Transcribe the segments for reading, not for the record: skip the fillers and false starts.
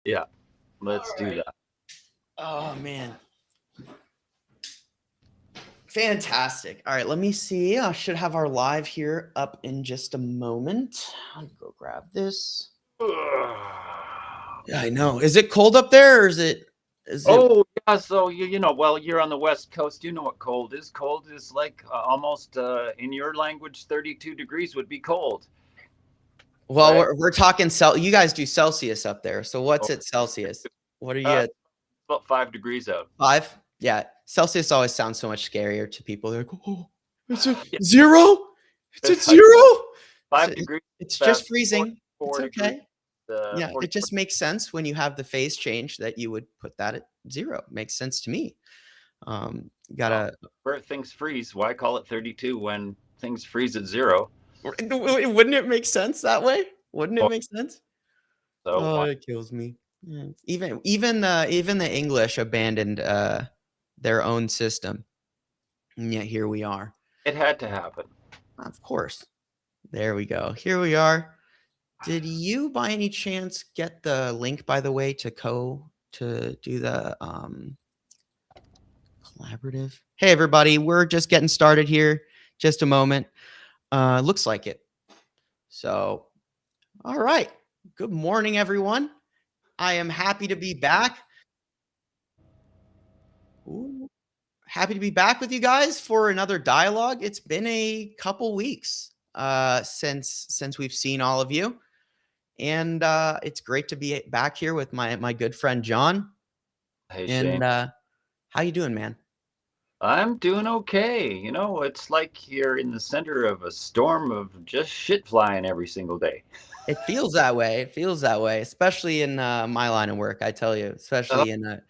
Yeah, let's do that. Oh, man. Fantastic. All right, let me see. I should have our live here up in just a moment. I'll go grab this. Yeah, I know. Is it cold up there, or is it Oh yeah, so well, you're on the West Coast. You know what cold is. Cold is like almost in your language, 32 degrees would be cold, well, right? we're talking you guys do Celsius up there. So what's Oh, it Celsius? What are you uh, at? about 5 degrees out. 5? Yeah. Celsius always sounds so much scarier to people. They're like, "Oh, it's a Yeah, 0? It's at it's like 0?" five degrees. It's Fast just freezing. It's 4 degrees. okay. Yeah, 40. it just makes sense when you have the phase change that you would put that at 0. Makes sense to me. Well, Gotta where things freeze, why call it 32 when things freeze at 0? Wouldn't it make sense that way? Wouldn't it Well, make sense? so Oh, why? it kills me. Yeah. Even the English abandoned their own system, and yet here we are. It had to happen. Of course. There we go. Here we are. Did you by any chance get the link, by the way, to do the collaborative? Hey everybody, we're just getting started here. Just a moment. Looks like it. So, all right. Good morning, everyone. I am happy to be back. Ooh, happy to be back with you guys for another dialogue. It's been a couple weeks since we've seen all of you, and it's great to be back here with my good friend John. Hey, Shane. And how you doing, man? I'm doing okay. It's like you're in the center of a storm of just shit flying every single day. It feels that way. It feels that way, especially in my line of work. I tell you, Oh, especially in a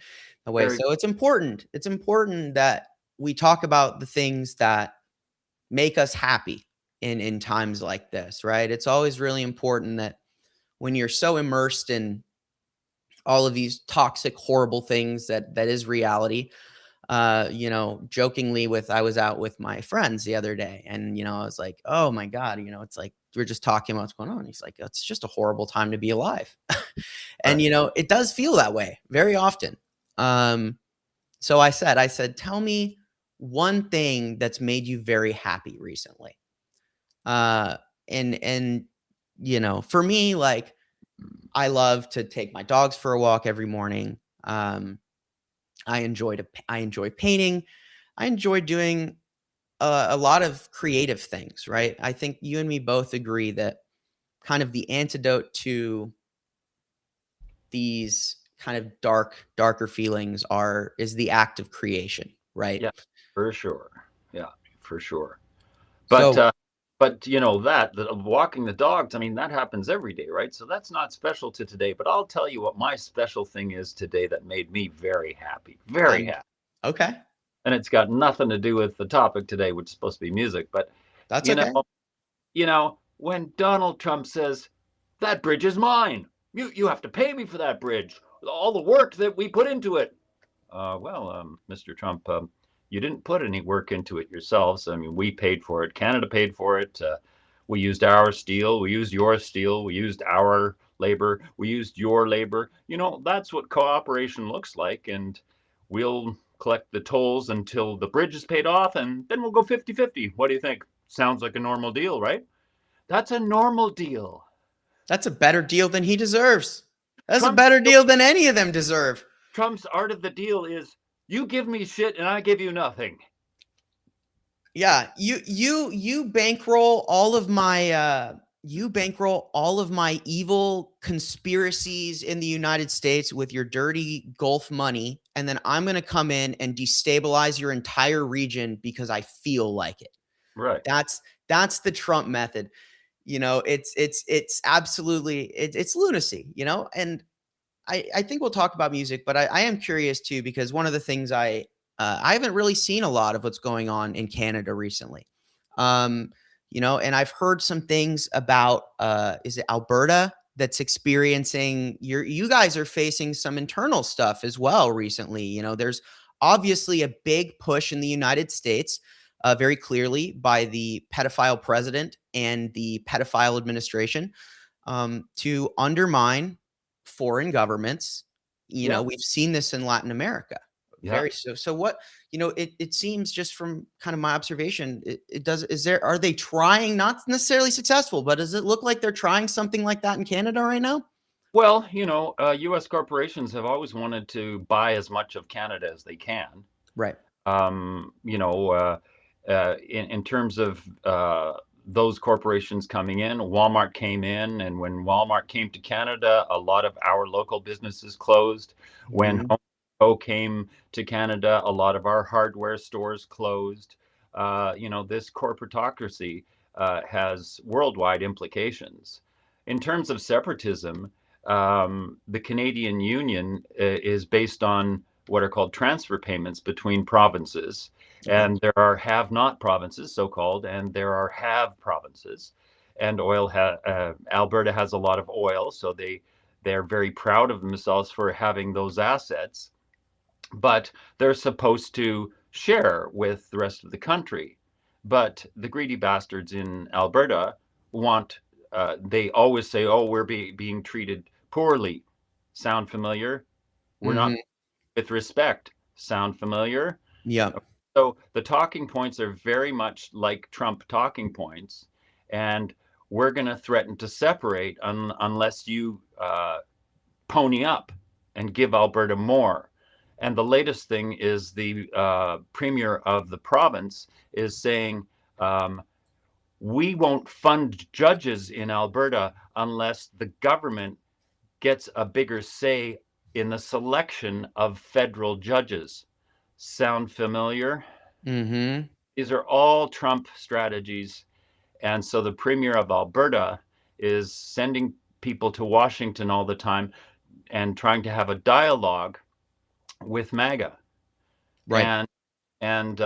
way. very So it's important. It's important that we talk about the things that make us happy in times like this, right? It's always really important that when you're so immersed in all of these toxic, horrible things that is reality. Jokingly I was out with my friends the other day, and I was like, oh my God, it's like we're just talking about what's going on. He's like, it's just a horrible time to be alive. And right. it does feel that way very often. So I said, tell me one thing that's made you very happy recently. And for me, like, I love to take my dogs for a walk every morning. I enjoy painting. I enjoy doing a lot of creative things, right? I think you and me both agree that kind of the antidote to these kind of darker feelings is the act of creation, right? Yeah, for sure. Yeah, for sure. But So that walking the dogs, I mean, that happens every day, right? So that's not special to today. But I'll tell you what my special thing is today that made me very happy, very I'm happy. okay. And it's got nothing to do with the topic today, which is supposed to be music. But That's you know, okay. when Donald Trump says that bridge is mine, you have to pay me for that bridge, all the work that we put into it. Mr. Trump, you didn't put any work into it yourselves. I mean, we paid for it. Canada paid for it. We used our steel. We used your steel. We used our labor. We used your labor. That's what cooperation looks like. And we'll collect the tolls until the bridge is paid off, and then we'll go 50-50. What do you think? Sounds like a normal deal, right? That's a normal deal. That's a better deal than he deserves. That's a Trump's better deal than any of them deserve. Trump's art of the deal is you give me shit and I give you nothing. Yeah, you bankroll all of my evil conspiracies in the United States with your dirty Gulf money, and then I'm going to come in and destabilize your entire region because I feel like it. Right. That's the Trump method. It's absolutely it's lunacy, and I think we'll talk about music, but I am curious too, because one of the things I haven't really seen a lot of what's going on in Canada recently. And I've heard some things about is it Alberta that's experiencing you guys are facing some internal stuff as well recently. There's obviously a big push in the United States, very clearly by the pedophile president and the pedophile administration, to undermine foreign governments. Yeah. We've seen this in Latin America. Yeah. So what, it seems, just from kind of my observation, are they trying, not necessarily successful, but does it look like they're trying something like that in Canada right now? Well, U.S. corporations have always wanted to buy as much of Canada as they can. Right. In terms of those corporations coming in, Walmart came in, and when Walmart came to Canada, a lot of our local businesses closed. When Mhm. Home Depot came to Canada, a lot of our hardware stores closed. This corporatocracy has worldwide implications. In terms of separatism, the Canadian Union is based on what are called transfer payments between provinces. Okay. And there are have-not provinces, so-called, and there are have provinces. And Alberta has a lot of oil, so they're very proud of themselves for having those assets. But they're supposed to share with the rest of the country. But the greedy bastards in Alberta they always say, oh, we're being treated poorly. Sound familiar? We're not Mhm. with respect. Sound familiar? Yep. So the talking points are very much like Trump talking points, and we're going to threaten to separate unless you pony up and give Alberta more. And the latest thing is the premier of the province is saying, we won't fund judges in Alberta unless the government gets a bigger say in the selection of federal judges. Sound familiar? Mhm. These are all Trump strategies. And so the premier of Alberta is sending people to Washington all the time and trying to have a dialogue with MAGA. Right. And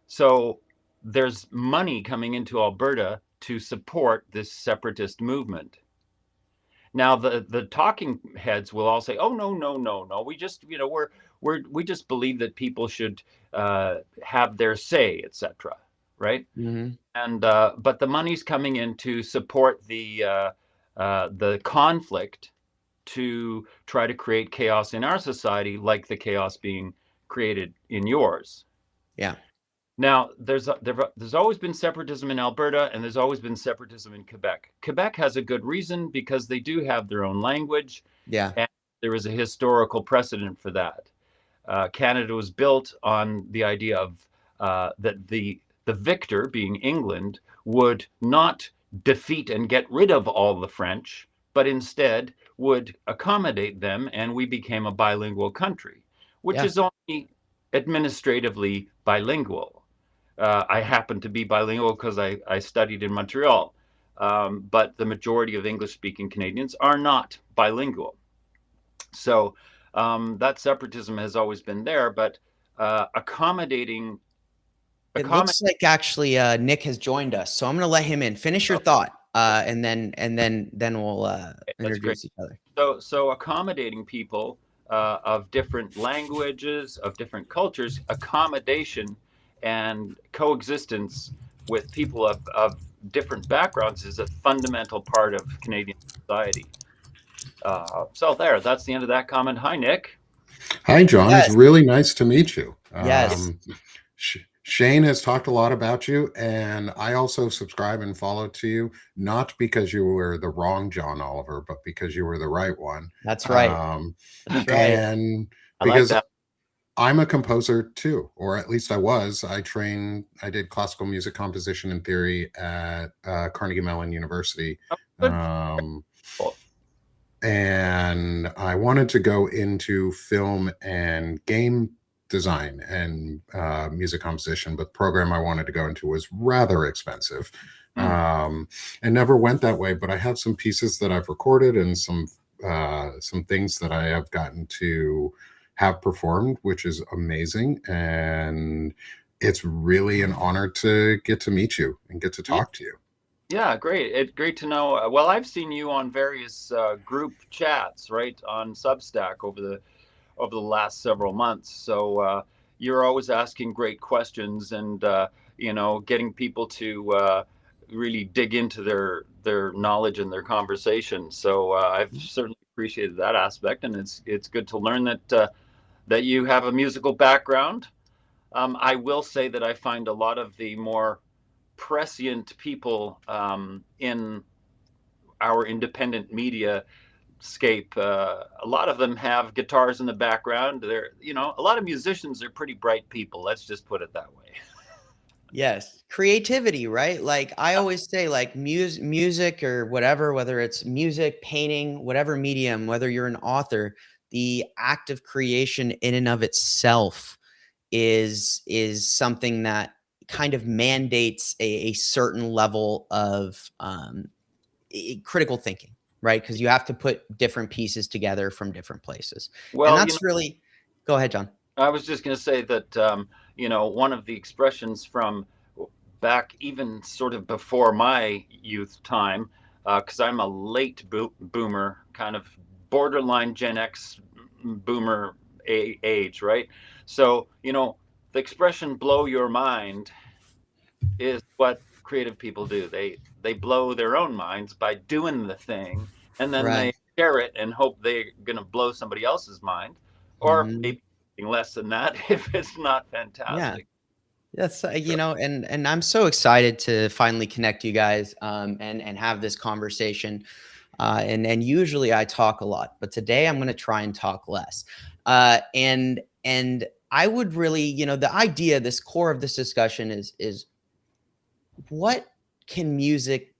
so there's money coming into Alberta to support this separatist movement. Now the talking heads will all say, "Oh, no, no, no, no. We just we just believe that people should have their say, etc." Right? Mhm. And but the money's coming in to support the conflict, to try to create chaos in our society, like the chaos being created in yours. Yeah. Now, there's always been separatism in Alberta, and there's always been separatism in Quebec. Quebec has a good reason because they do have their own language, Yeah. and there is a historical precedent for that. Canada was built on the idea of that the victor, being England, would not defeat and get rid of all the French, but instead would accommodate them, and we became a bilingual country, which Yeah. is only administratively bilingual. I happen to be bilingual because I studied in Montreal, but the majority of English-speaking Canadians are not bilingual. So that separatism has always been there, but accommodating. It looks like actually Nick has joined us, so I'm going to let him in. Finish your thought, and then we'll That's great. introduce each other. So accommodating people of different languages, of different cultures, accommodation and coexistence with people of different backgrounds is a fundamental part of Canadian society. So that's the end of that comment. Hi, Nick. Hi, John. It's Yes. really nice to meet you. Yes. Shane has talked a lot about you, and I also subscribe and follow to you, not because you were the wrong John Oliver, but because you were the right one. That's right. That's right. And I like because that. I'm a composer too, or at least I was. I did classical music composition and theory at Carnegie Mellon University. Oh, good. And I wanted to go into film and game design and music composition, but the program I wanted to go into was rather expensive. And never went that way, but I have some pieces that I've recorded and some things that I have gotten to have performed, which is amazing. And it's really an honor to get to meet you and get to talk to you. Yeah, great. Great to know. Well, I've seen you on various group chats, right, on Substack over the last several months. So you're always asking great questions and getting people to really dig into their knowledge and their conversation. So I've certainly appreciated that aspect, and it's good to learn that that you have a musical background. I will say that I find a lot of the more prescient people in our independent media scape. A lot of them have guitars in the background. They're, a lot of musicians are pretty bright people. Let's just put it that way. Yes, creativity, right? Like I always say, like music or whatever, whether it's music, painting, whatever medium, whether you're an author, the act of creation in and of itself is something that kind of mandates a certain level of critical thinking, right? Because you have to put different pieces together from different places, and Well, that's really. Go ahead, John. I was just going to say that, one of the expressions from back even sort of before my youth time, because I'm a late boomer, kind of borderline Gen X boomer age, right? So, the expression blow your mind is what creative people do. They blow their own minds by doing the thing, and then Right. they share it and hope they're going to blow somebody else's mind, or Mhm. maybe less than that if it's not Yeah. fantastic. That's and I'm so excited to finally connect you guys and have this conversation. And usually I talk a lot, but today I'm going to try and talk less. And I would really, the idea, this core of this discussion is what can music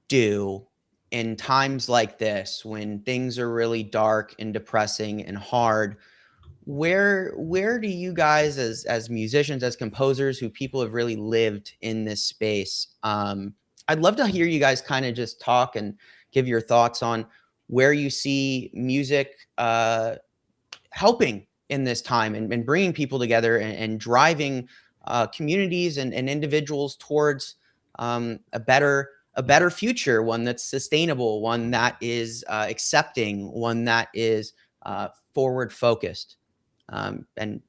do in times like this when things are really dark and depressing and hard? Where do you guys as musicians, as composers, who people have really lived in this space, I'd love to hear you guys kind of just talk and give your thoughts on where you see music helping in this time, and bringing people together, and driving communities and individuals towards a better future, one that's sustainable, one that is accepting, one that is forward focused. And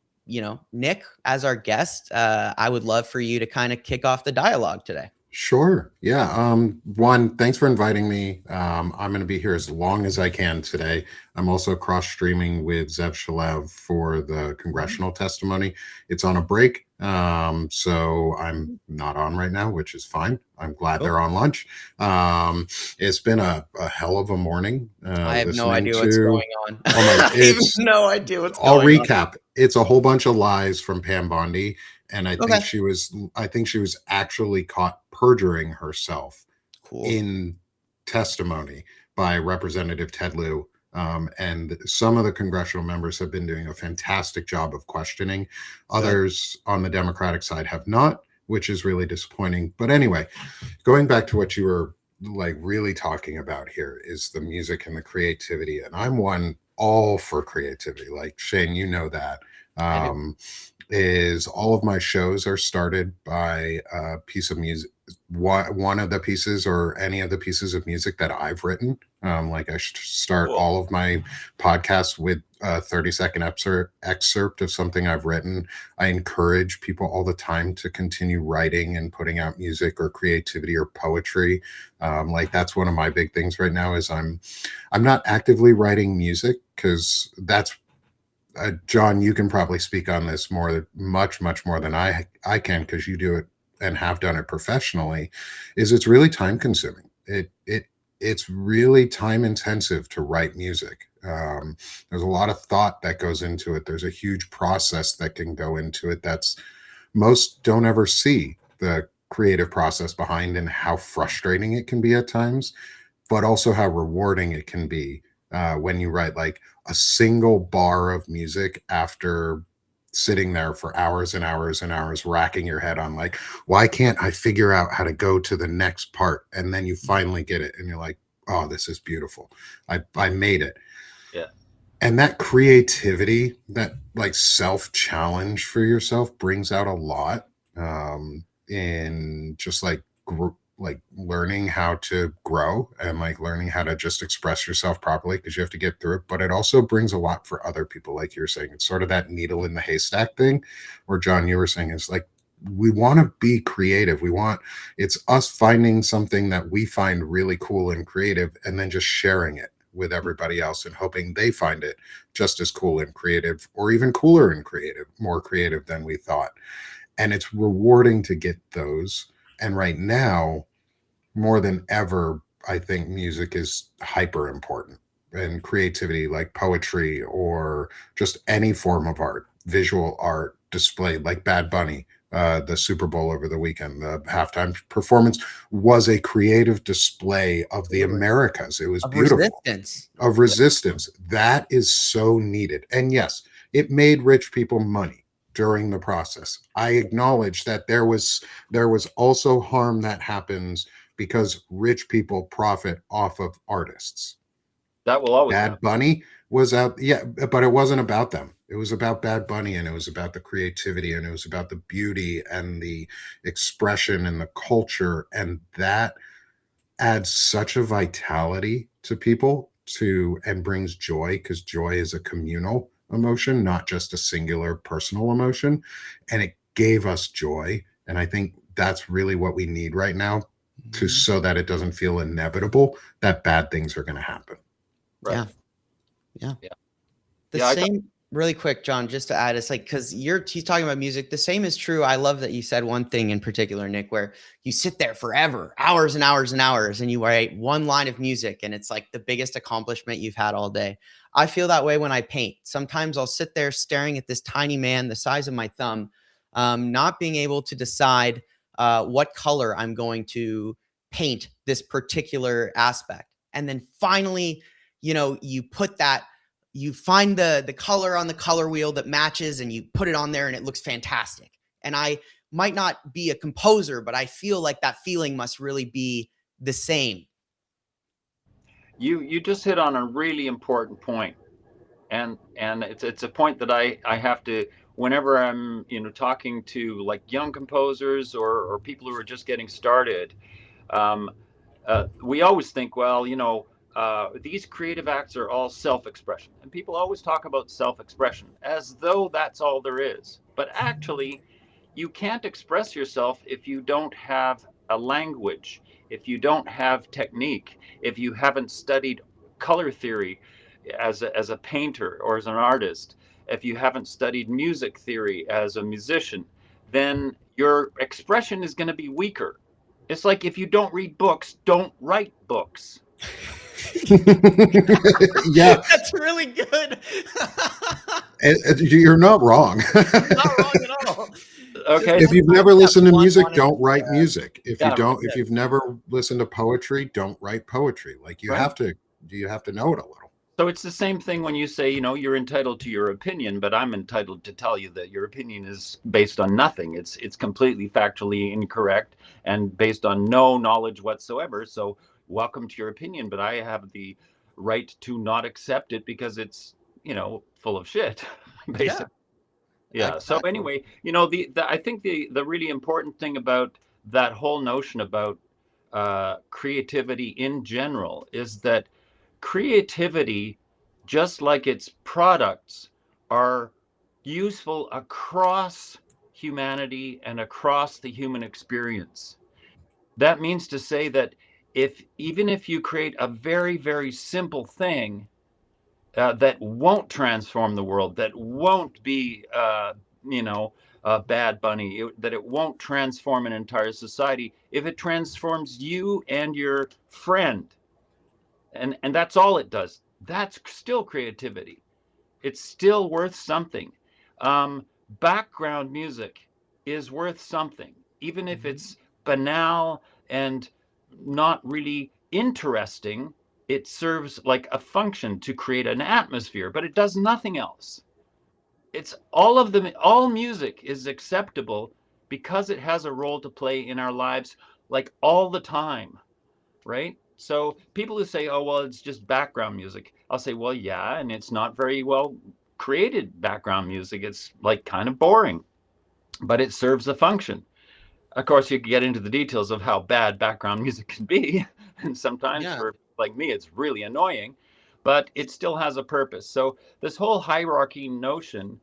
Nick, as our guest, I would love for you to kind of kick off the dialogue today. Sure. Yeah. One, thanks for inviting me. I'm going to be here as long as I can today. I'm also cross streaming with Zev Shalev for the congressional testimony. It's on a break. So I'm not on right now, which is fine. I'm glad they're on lunch. It's been a hell of a morning. I have no Listening idea what's to, going on. oh my, I have no idea what's I'll going on. recap. It's a whole bunch of lies from Pam Bondi. And I Okay. think she was actually caught perjuring herself Cool. in testimony by Representative Ted Lieu. And some of the congressional members have been doing a fantastic job of questioning. Others on the Democratic side have not, which is really disappointing. But anyway, going back to what you were like really talking about here is the music and the creativity. And I'm one all for creativity. Like Shane, you know that. Is all of my shows are started by a piece of music, one of the pieces or any of the pieces of music that I've written. Like I start all of my podcasts with a 30-second excerpt of something I've written. I encourage people all the time to continue writing and putting out music or creativity or poetry. Like that's one of my big things right now is I'm not actively writing music because that's John, you can probably speak on this much more than I can, because you do it and have done it professionally. It's really time consuming. It's really time intensive to write music. There's a lot of thought that goes into it. There's a huge process that can go into it. Most don't ever see the creative process behind, and how frustrating it can be at times, but also how rewarding it can be when you write like a single bar of music after sitting there for hours and hours and hours, racking your head on like, why can't I figure out how to go to the next part? And then you finally get it and you're like, oh, this is beautiful. I made it. Yeah. And that creativity, that like self-challenge for yourself brings out a lot in just like learning how to grow and like learning how to just express yourself properly, because you have to get through it. But it also brings a lot for other people. Like you're saying, it's sort of that needle in the haystack thing, or John, you were saying, is like, we want to be creative. It's us finding something that we find really cool and creative and then just sharing it with everybody else and hoping they find it just as cool and creative, or even cooler and creative, more creative than we thought. And it's rewarding to get those. And right now, more than ever, I think music is hyper important, and creativity, like poetry or just any form of art, visual art displayed, like Bad Bunny. The Super Bowl over the weekend, the halftime performance was a creative display of the Americas. It was Of beautiful. resistance. Of resistance. That is so needed. And yes, it made rich people money during the process. I acknowledge that there was also harm that happens because rich people profit off of artists. That will always Bad happen. Bunny was out, yeah, but it wasn't about them. It was about Bad Bunny, and it was about the creativity, and it was about the beauty and the expression and the culture, and that adds such a vitality to people, and brings joy, because joy is a communal emotion, not just a singular personal emotion. And it gave us joy, and I think that's really what we need right now, to so that it doesn't feel inevitable that bad things are going to happen. Right. Yeah. The Yeah, same, really quick, John, just to add, it's like, because he's talking about music. The same is true. I love that you said one thing in particular, Nick, where you sit there forever, hours and hours and hours, and you write one line of music, and it's like the biggest accomplishment you've had all day. I feel that way when I paint. Sometimes I'll sit there staring at this tiny man the size of my thumb, not being able to decide what color I'm going to paint this particular aspect. And then finally, you put that, you find the color on the color wheel that matches, and you put it on there, and it looks fantastic. And I might not be a composer, but I feel like that feeling must really be the same. You just hit on a really important point, and it's a point that I have to, whenever I'm talking to like young composers or people who are just getting started. Um, we always think, well, these creative acts are all self-expression, and people always talk about self-expression as though that's all there is. But actually, you can't express yourself if you don't have a language, if you don't have technique, if you haven't studied color theory as a painter or as an artist, if you haven't studied music theory as a musician, then your expression is going to be weaker. It's like, if you don't read books, don't write books. Yeah, that's really good. You're not wrong. Not wrong at all. Okay. If you've never listened to music, don't write to, music. If yeah, if you've never listened to poetry, don't write poetry. Like, you Right. have to know it a little. So it's the same thing when you say, you're entitled to your opinion, but I'm entitled to tell you that your opinion is based on nothing. It's completely factually incorrect and based on no knowledge whatsoever. So welcome to your opinion, but I have the right to not accept it because it's, full of shit, basically. Yeah. So Exactly. anyway, I think the really important thing about that whole notion about creativity in general is that creativity, just like its products, are useful across humanity and across the human experience. That means to say that even if you create a very, very simple thing that won't transform the world, that won't be, Bad Bunny, that it won't transform an entire society, if it transforms you and your friend, and that's all it does, that's still creativity. It's still worth something. Background music is worth something, even if it's banal and not really interesting. It serves like a function to create an atmosphere, but it does nothing else. It's all music is acceptable because it has a role to play in our lives, like all the time, right? So people who say, oh, well, it's just background music, I'll say, well, yeah, and it's not very well created background music. It's like kind of boring, but it serves a function. Of course, you get into the details of how bad background music can be, and sometimes for like me, it's really annoying, but it still has a purpose. So this whole hierarchy notion,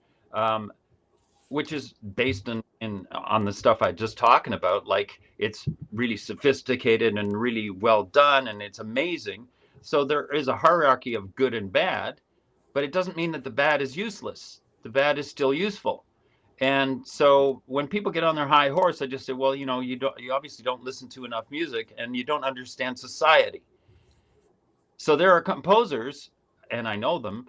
which is based on the stuff I just talking about, like it's really sophisticated and really well done, and it's amazing. So there is a hierarchy of good and bad, but it doesn't mean that the bad is useless. The bad is still useful. And so when people get on their high horse, I just say, well, you obviously don't listen to enough music and you don't understand society. So there are composers, and I know them,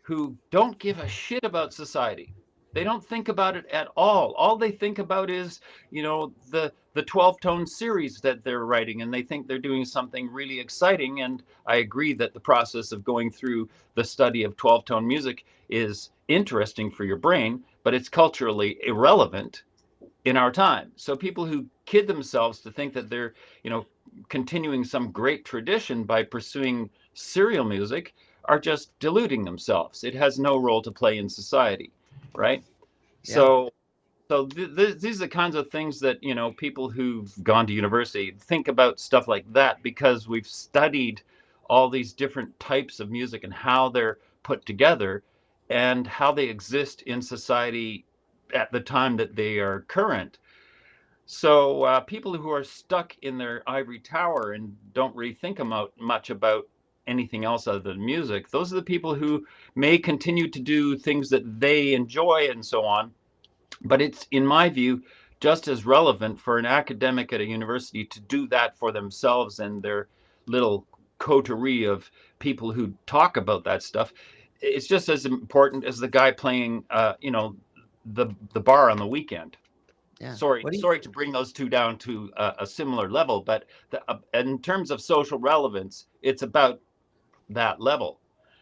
who don't give a shit about society. They don't think about it at all. All they think about is, the 12-tone series that they're writing, and they think they're doing something really exciting. And I agree that the process of going through the study of 12-tone music is interesting for your brain, but it's culturally irrelevant in our time. So people who kid themselves to think that they're, continuing some great tradition by pursuing serial music are just deluding themselves. It has no role to play in society, right? Yeah. So these are the kinds of things that, people who've gone to university think about stuff like that, because we've studied all these different types of music and how they're put together and how they exist in society at the time that they are current. So people who are stuck in their ivory tower and don't really think much about anything else other than music, those are the people who may continue to do things that they enjoy and so on. But it's, in my view, just as relevant for an academic at a university to do that for themselves and their little coterie of people who talk about that stuff. It's just as important as the guy playing, the bar on the weekend. Yeah. Sorry to bring those two down to a similar level, but in terms of social relevance, it's about that level.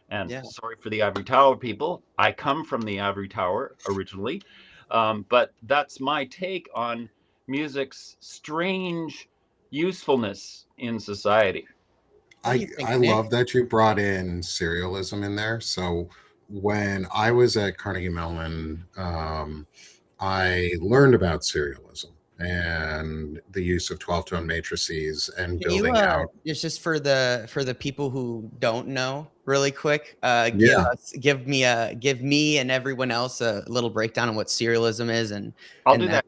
And sorry for the ivory tower people. I come from the ivory tower originally, but that's my take on music's strange usefulness in society. I love that you brought in serialism in there. So when I was at Carnegie Mellon, I learned about serialism and the use of 12-tone matrices and building out. It's just for the people who don't know, really quick. Give me and everyone else a little breakdown on what serialism is, and I'll do that.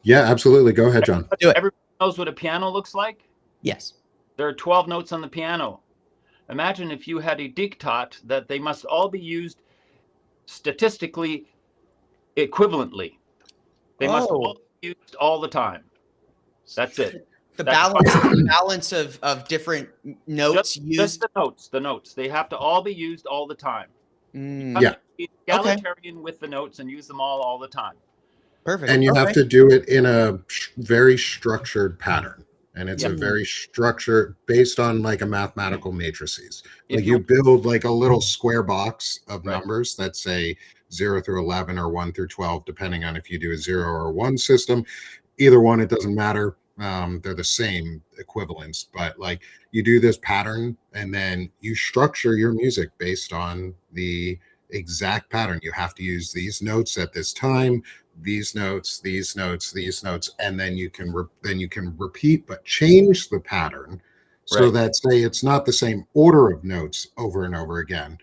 Yeah, absolutely. Go ahead, John. Do it. Everybody knows what a piano looks like? Yes. There are 12 notes on the piano. Imagine if you had a diktat that they must all be used statistically equivalently. They must all be used all the time. That's it. The balance of different notes used. Just the notes. They have to all be used all the time. Yeah. Be egalitarian with the notes and use them all the time. Perfect. And you have to do it in a very structured pattern. And it's a very structured, based on like a mathematical matrices. Like you build like a little square box of numbers that say 0 through 11 or 1 through 12, depending on if you do a 0 or 1 system. Either one, it doesn't matter. They're the same equivalents, but like you do this pattern and then you structure your music based on the exact pattern. You have to use these notes at this time, these notes, these notes, these notes, and then you can repeat but change the pattern so that, say, it's not the same order of notes over and over again,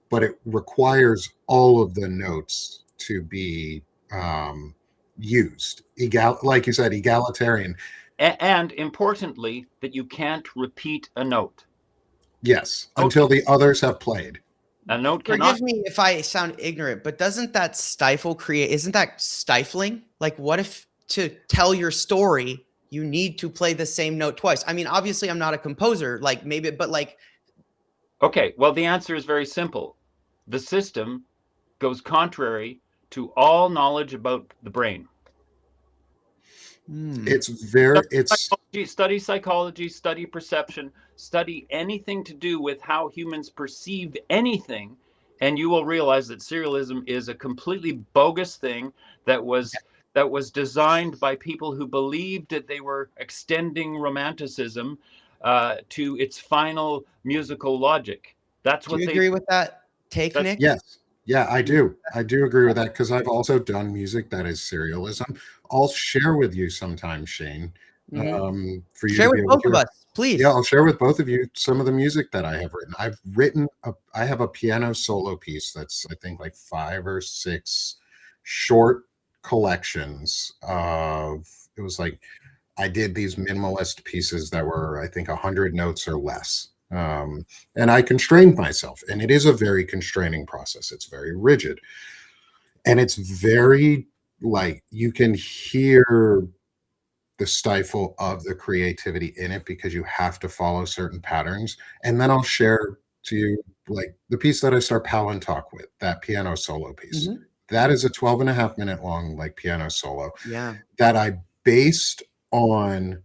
but it requires all of the notes to be used, like you said, egalitarian. And importantly, that you can't repeat a note. Yes, until the others have played. A note cannot. Forgive me if I sound ignorant, but isn't that stifling? Like, what if to tell your story, you need to play the same note twice? I mean, obviously I'm not a composer, like maybe, but like. Okay, well, the answer is very simple. The system goes contrary to all knowledge about the brain. Study psychology, study perception, study anything to do with how humans perceive anything, and you will realize that serialism is a completely bogus thing that was designed by people who believed that they were extending romanticism to its final musical logic. That's what Do you agree with that take, Nick? Yes. Yeah, I do. I do agree with that because I've also done music that is serialism. I'll share with you sometime, Shane, for you share to be with able both of us, please. Yeah, I'll share with both of you some of the music that I have written. I have a piano solo piece that's, I think, like 5 or 6 short collections of, it was like, I did these minimalist pieces that were, I think, 100 notes or less. And I constrained myself, and it is a very constraining process. It's very rigid, and it's very, like, you can hear the stifle of the creativity in it because you have to follow certain patterns. And then I'll share to you, like, the piece that I start Pal and Talk with, that piano solo piece. Mhm. That is a 12.5 minute long, like, piano solo Yeah. that I based on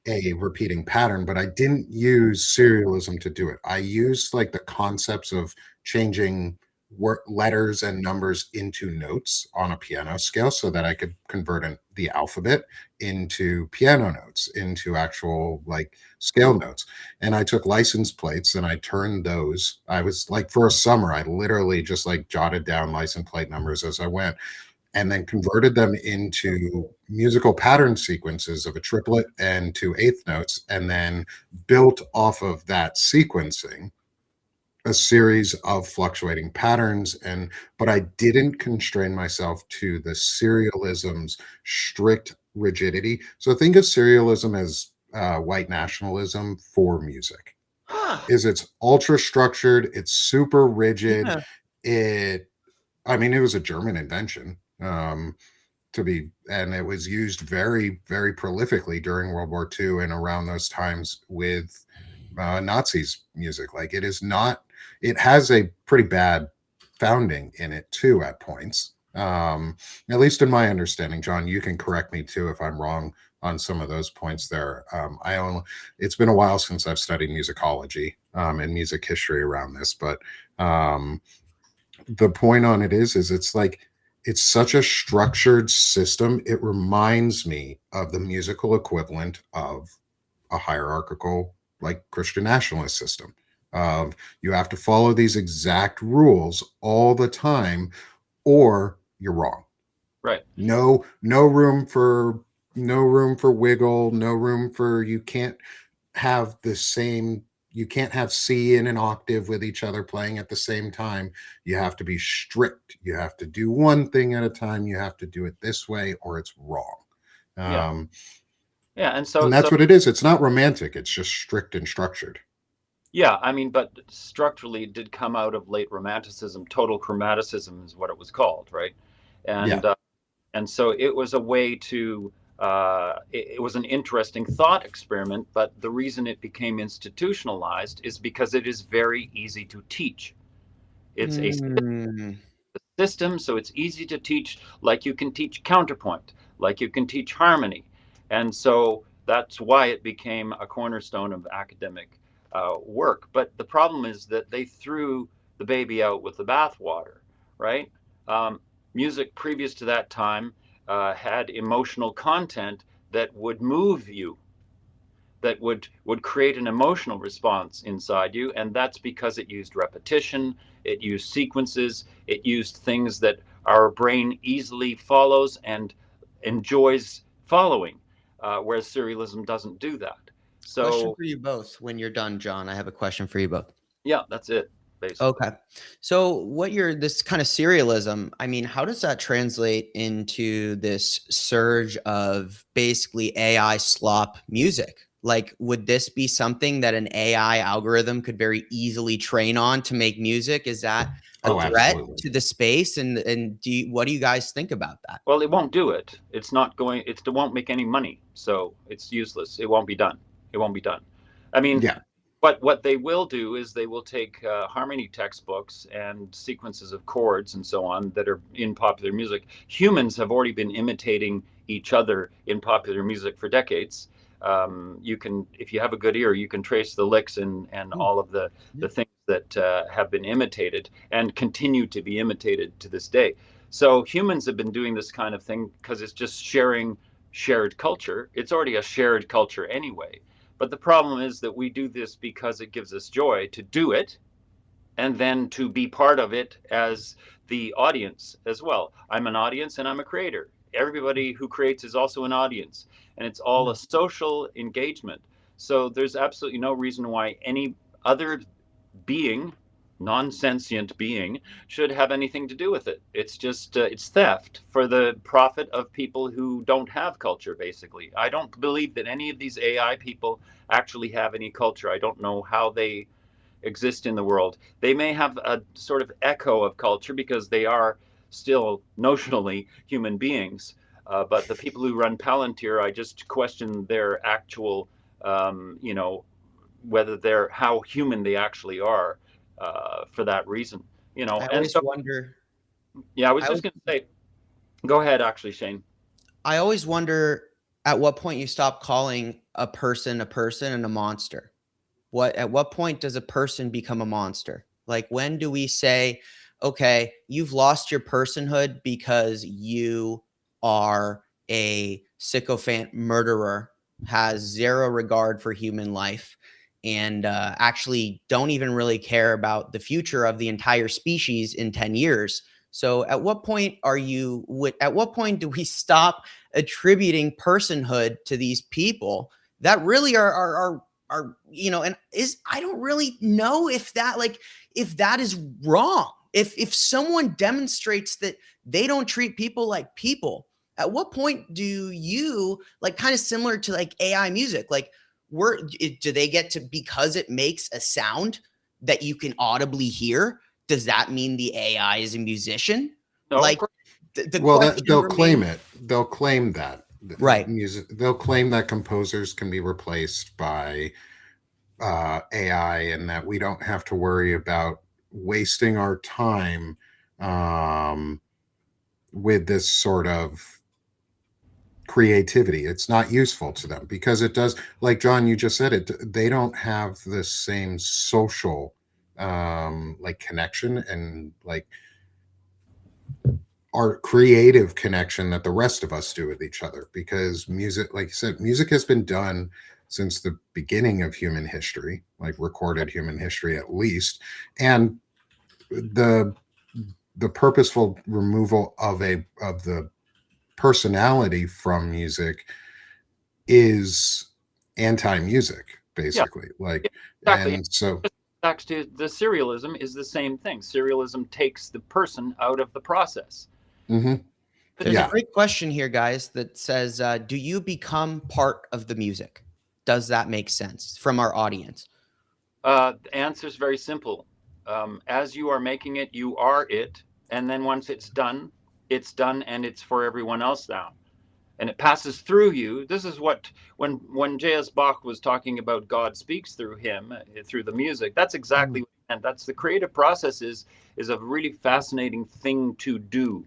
a repeating pattern, but I didn't use serialism to do it. I used, like, the concepts of changing letters and numbers into notes on a piano scale so that I could convert the alphabet into piano notes, into actual, like, scale notes. And I took license plates and I turned those. I was like, for a summer, I literally just, like, jotted down license plate numbers as I went, and then converted them into musical pattern sequences of a triplet and two eighth notes, and then built off of that sequencing a series of fluctuating patterns. And but I didn't constrain myself to the serialism's strict rigidity. So think of serialism as white nationalism for music. Huh. Is it's ultra structured, it's super rigid. Yeah. It I mean, it was a German invention, and it was used very, very prolifically during World War II and around those times with Nazis music. Like, it is not, it has a pretty bad founding in it too at points. At least in my understanding, John, you can correct me too if I'm wrong on some of those points there. It's been a while since I've studied musicology and music history around this, but the point on it is it's like, it's such a structured system. It reminds me of the musical equivalent of a hierarchical, like, Christian nationalist system of, you have to follow these exact rules all the time or you're wrong. Right. No room for, no room for wiggle, no room for, you can't have the same, you can't have C in an octave with each other playing at the same time. You have to be strict. You have to do one thing at a time. You have to do it this way or it's wrong. Yeah. Um, Yeah. And and that's what it is. It's not romantic. It's just strict and structured. yeah, I mean, but structurally it did come out of late romanticism. Total chromaticism is what it was called, right? Yeah. And and so it was a way to it was an interesting thought experiment, but the reason it became institutionalized is because it is very easy to teach. It's a Mm. system, so it's easy to teach, like you can teach counterpoint, like you can teach harmony. And so that's why it became a cornerstone of academic work. But the problem is that they threw the baby out with the bathwater, right? Um, Music previous to that time had emotional content that would move you, that would create an emotional response inside you, and that's because it used repetition, it used sequences, it used things that our brain easily follows and enjoys following, whereas serialism doesn't do that. Question So for you both. When you're done, John, I have a question for you both. yeah, that's it basically. Okay. So what you're this kind of serialism, I mean, how does that translate into this surge of basically AI slop music? Like, would this be something that an AI algorithm could very easily train on to make music? Is that a Oh, threat absolutely. to the space? And what do you guys think about that? Well, it won't do it. It's not going. It won't make any money, so it's useless. It won't be done. It won't be done. I mean, Yeah. but what they will do is they will take harmony textbooks and sequences of chords and so on that are in popular music. Humans have already been imitating each other in popular music for decades. You can, if you have a good ear, you can trace the licks and Mm, all of yeah. the things that have been imitated and continue to be imitated to this day. So humans have been doing this kind of thing because it's just shared culture. It's already a shared culture anyway. But the problem is that we do this because it gives us joy to do it and then to be part of it as the audience as well. I'm an audience and I'm a creator. Everybody who creates is also an audience, and it's all Yeah. a social engagement. So there's absolutely no reason why any other being non-sentient being should have anything to do with it. It's just it's theft for the profit of people who don't have culture. Basically, I don't believe that any of these AI people actually have any culture. I don't know how they exist in the world. They may have a sort of echo of culture because they are still notionally human beings. But the people who run Palantir, I just question their actual, you know, whether they're how human they actually are for that reason. You know, I and always so wonder. yeah, I was I just always, going to say, go ahead, actually, Shane. I always wonder at what point you stop calling a person and a monster. At what point does a person become a monster? Like, when do we say, okay, you've lost your personhood because you are a sycophant murderer, has zero regard for human life, and actually don't even really care about the future of the entire species in 10 years. So at what point at what point do we stop attributing personhood to these people that really are, you know, and I don't really know if that is wrong. If someone demonstrates that they don't treat people like people, at what point do you, like, kind of similar to like AI music, like, do they get to, because it makes a sound that you can audibly hear, does that mean the AI is a musician? No, of Like, course. the Well, question they'll claim remains. it. They'll claim that Right. music. They'll claim that composers can be replaced by AI, and that we don't have to worry about wasting our time um, with this sort of creativity. It's not useful to them because it does, like John, you just said it. They don't have the same social like connection and like our creative connection that the rest of us do with each other, because music, like you said, music has been done since the beginning of human history, like recorded human history at least. And the purposeful removal of the personality from music is anti-music, Yeah, basically. Like, exactly. and so Back to the serialism is the same thing. Serialism takes the person out of the process. mhm, There's a yeah. great question here, guys, that says, do you become part of the music? Does that make sense from our audience? The answer is very simple. As you are making it, you are it. And then once it's done and it's for everyone else now. And it passes through you. This is what, when J.S. Bach was talking about God speaks through him, through the music, that's exactly what he meant. That's the creative process is a really fascinating thing to do.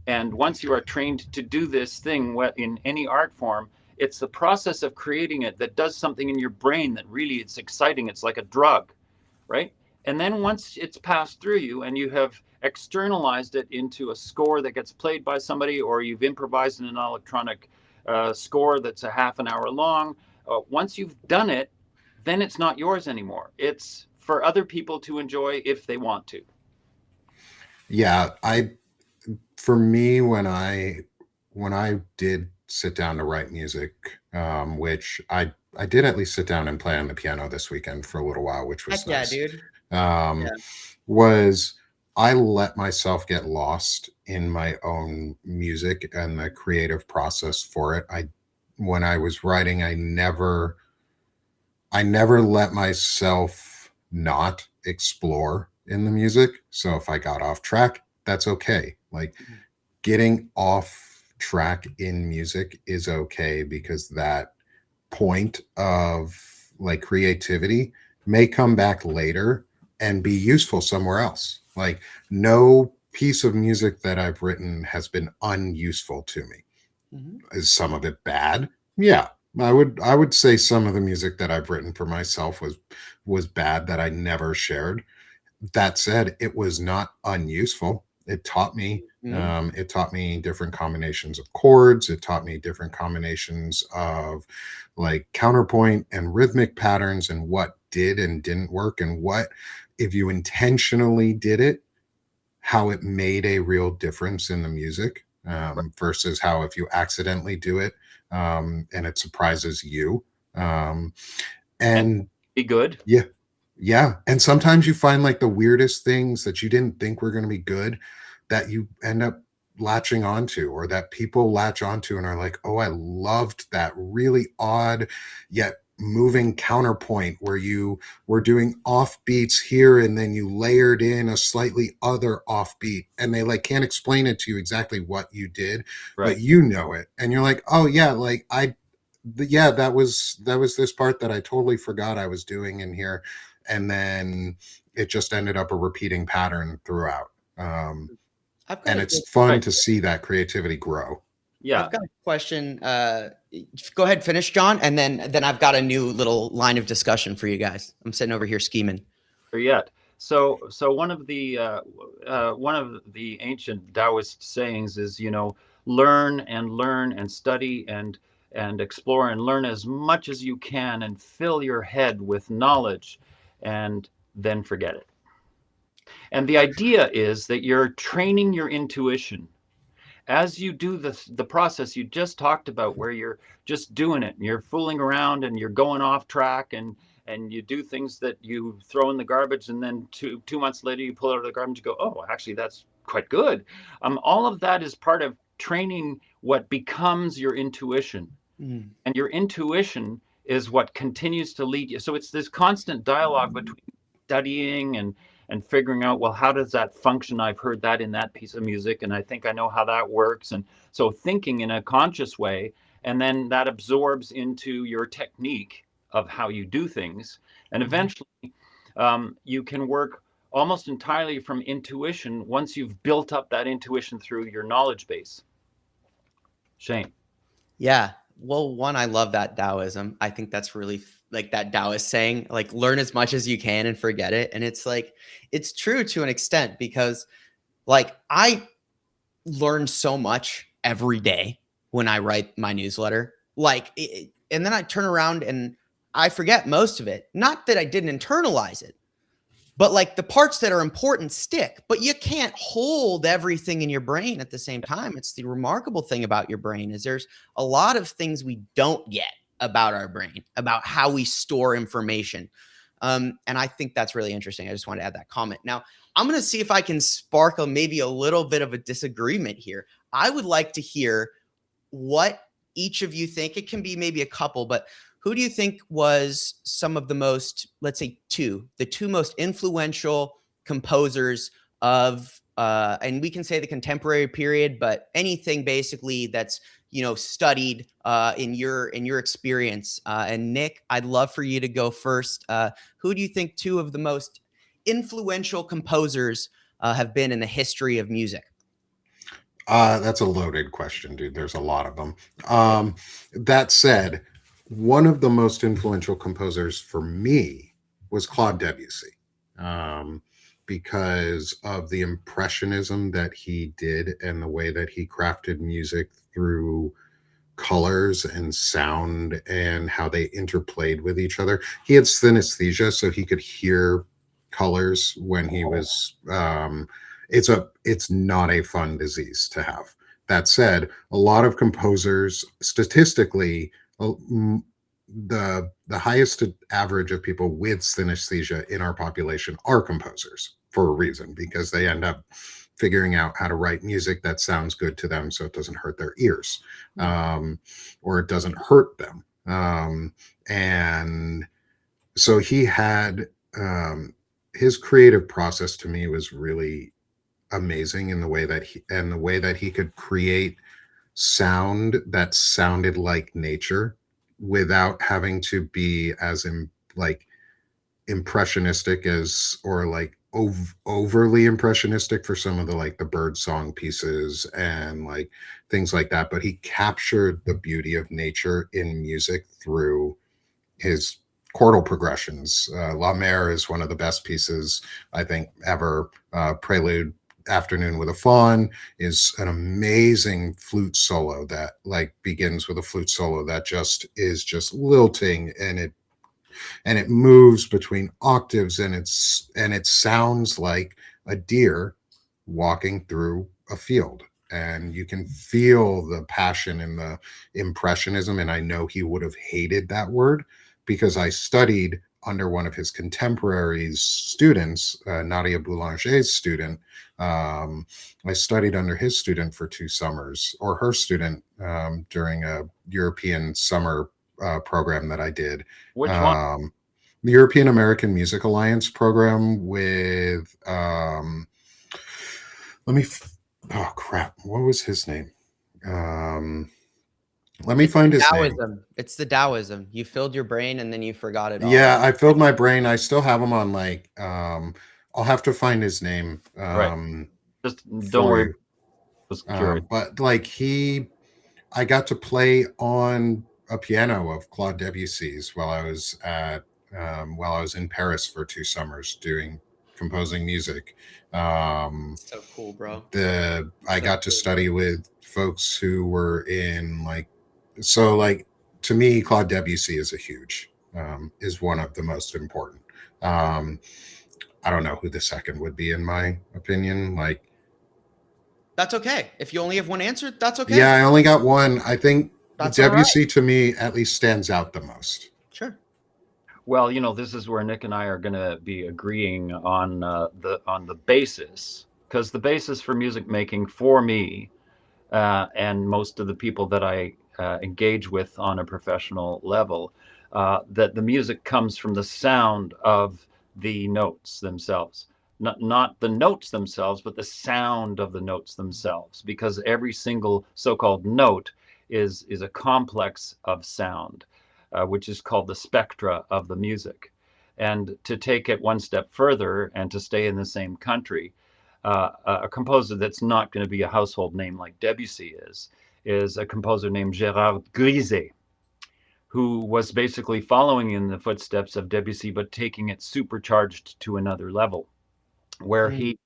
And once you are trained to do this thing in any art form, it's the process of creating it that does something in your brain that really it's exciting. It's like a drug, right? And then once it's passed through you and you have externalized it into a score that gets played by somebody, or you've improvised in an electronic score that's a half an hour long, once you've done it, then it's not yours anymore. It's for other people to enjoy if they want to. Yeah, I for me, when I did sit down to write music, which I did at least sit down and play on the piano this weekend for a little while, which Heck was yeah, nice. dude. Um, Yeah. was I let myself get lost in my own music and the creative process for it. When I was writing, I never let myself not explore in the music. So if I got off track, that's okay. Like, getting off track in music is okay, because that point of like creativity may come back later and be useful somewhere else. Like, no piece of music that I've written has been unuseful to me. Mhm. Is some of it bad? Yeah. I would say some of the music that I've written for myself was bad, that I never shared. That said, it was not unuseful. Mhm. It taught me different combinations of chords. It taught me different combinations of like counterpoint and rhythmic patterns, and what did and didn't work, and what, if you intentionally did it, how it made a real difference in the music, versus how if you accidentally do it, and it surprises you. Um, And and be good. yeah, Yeah. And sometimes you find like the weirdest things that you didn't think were going to be good that you end up latching onto, or that people latch onto and are like, oh, I loved that really odd yet moving counterpoint where you were doing off beats here and then you layered in a slightly other offbeat, and they like can't explain it to you exactly what you did, but Right. you know it. And you're like, oh yeah, like yeah, that was this part that I totally forgot I was doing in here, and then it just ended up a repeating pattern throughout. I've got And a it's good fun Right. to see that creativity grow. Yeah. I've got a question. Go ahead, finish, John, and then I've got a new little line of discussion for you guys. I'm sitting over here scheming. Yet. So one of the ancient Taoist sayings is, learn and study and explore and learn as much as you can and fill your head with knowledge and then forget it. And the idea is that you're training your intuition as you do the process you just talked about, where you're just doing it and you're fooling around and you're going off track, and you do things that you throw in the garbage, and then two months later you pull it out of the garbage and you go, oh, actually that's quite good. All of that is part of training what becomes your intuition, Mm. and your intuition is what continues to lead you. So it's this constant dialogue between studying and figuring out, well, how does that function? I've heard that in that piece of music and I think I know how that works. And so thinking in a conscious way, and then that absorbs into your technique of how you do things, and Mhm. eventually you can work almost entirely from intuition once you've built up that intuition through your knowledge base. Shane. Yeah. Well, one, I love that Taoism. I think that's really like that Taoist saying, like, learn as much as you can and forget it. And it's like, it's true to an extent, because like I learn so much every day when I write my newsletter. And then I turn around and I forget most of it. Not that I didn't internalize it, but like the parts that are important stick. But you can't hold everything in your brain at the same time. It's the remarkable thing about your brain is there's a lot of things we don't get about our brain, about how we store information. And I think that's really interesting. I just want to add that comment. Now, I'm going to see if I can sparkle maybe a little bit of a disagreement here. I would like to hear what each of you think. It can be maybe a couple, but who do you think was some of the most, let's say the two most influential composers of, and we can say the contemporary period, but anything basically that's, studied in your experience. And Nick, I'd love for you to go first. Who do you think two of the most influential composers have been in the history of music? That's a loaded question, dude. There's a lot of them. That said, one of the most influential composers for me was Claude Debussy, um, because of the impressionism that he did and the way that he crafted music through colors and sound and how they interplayed with each other. He had synesthesia, so he could hear colors when he was it's not a fun disease to have. That said, a lot of composers statistically, the highest average of people with synesthesia in our population are composers for a reason, because they end up figuring out how to write music that sounds good to them so it doesn't hurt their ears, or it doesn't hurt them. And so he had his creative process to me was really amazing in the way that he could create sound that sounded like nature without having to be as like impressionistic as, or like overly impressionistic for some of the like the bird song pieces and like things like that, but he captured the beauty of nature in music through his chordal progressions. La Mer is one of the best pieces I think ever. Prelude Afternoon with a Faun is an amazing flute solo that like begins with a flute solo that just lilting, and it moves between octaves, and it sounds like a deer walking through a field, and you can feel the passion and the impressionism. And I know he would have hated that word because I studied under one of his contemporaries' students, Nadia Boulanger's student. I studied under his student for 2 summers, or her student, during a European summer program that I did. Which one? The European American Music Alliance program with, oh crap, what was his name? Let me find his name. Taoism. It's the Taoism. You filled your brain and then you forgot it all. Yeah, I filled my brain. I still have him on, like, I'll have to find his name. Right. Just don't worry. you. Was curious. But like I got to play on a piano of Claude Debussy's while I was in Paris for 2 summers composing music. So cool, bro. I got to study with folks who were in, like, so, like, to me, Claude Debussy is is one of the most important. I don't know who the second would be, in my opinion. Like, that's okay. If you only have one answer, that's okay. yeah, I only got one. I think That's Debussy to me at least stands out the most. Sure. Well, this is where Nick and I are going to be agreeing on the basis, because the basis for music making for me and most of the people that I engage with on a professional level, that the music comes from the sound of the notes themselves. Not the notes themselves, but the sound of the notes themselves, because every single so-called note is a complex of sound, which is called the spectra of the music. And to take it one step further and to stay in the same country, a composer that's not going to be a household name like Debussy is a composer named Gérard Griset, who was basically following in the footsteps of Debussy, but taking it supercharged to another level, where he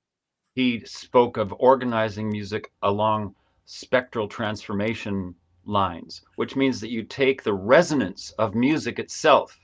spoke of organizing music along spectral transformation lines, which means that you take the resonance of music itself